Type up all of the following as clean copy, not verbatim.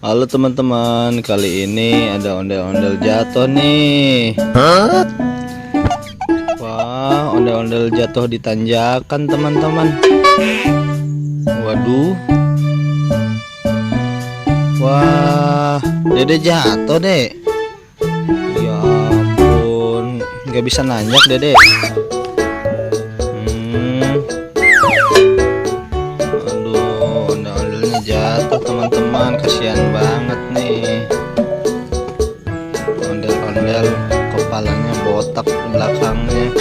Halo teman-teman, kali ini ada ondel-ondel jatuh nih. Wah, ondel-ondel jatuh di tanjakan teman-teman. Waduh. Wah, Dede jatuh deh. Ya ampun, nggak bisa nanjak Dede. Aduh, ondel-ondelnya jatuh teman-teman, kasihan banget nih. Ondel-ondel kepalanya botak belakangnya.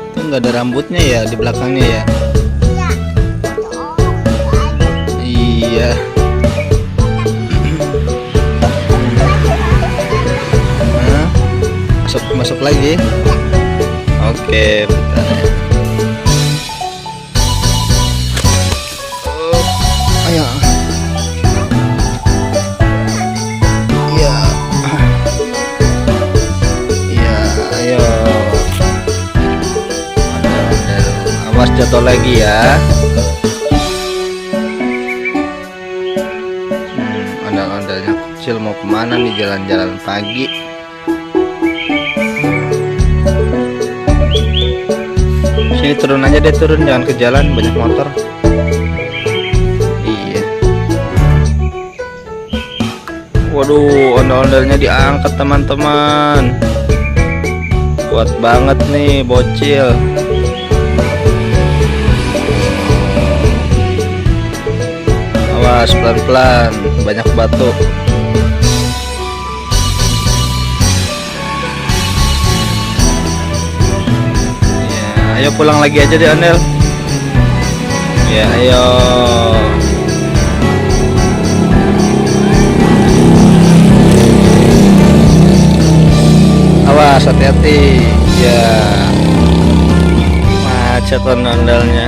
Itu nggak ada rambutnya ya di belakangnya ya. Iya. Masuk lagi. Oke, bentar ya. Ayo. Iya. Iya, ayo. Awas jatuh lagi ya. Ondel-ondelnya kecil mau kemana nih, jalan-jalan pagi. Sini turun aja deh, turun, jangan ke jalan, banyak motor. Iya. Waduh, ondel-ondelnya diangkat teman-teman. Kuat banget nih bocil. Awas, pelan-pelan, banyak batu. Ayo pulang lagi aja deh ondel. Ya ayo. Awas, hati-hati. Ya, macet ondelnya.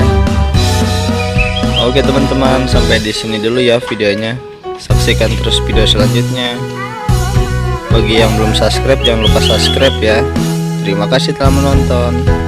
Oke teman-teman, sampai di sini dulu ya videonya. Saksikan terus video selanjutnya. Bagi yang belum subscribe, jangan lupa subscribe ya. Terima kasih telah menonton.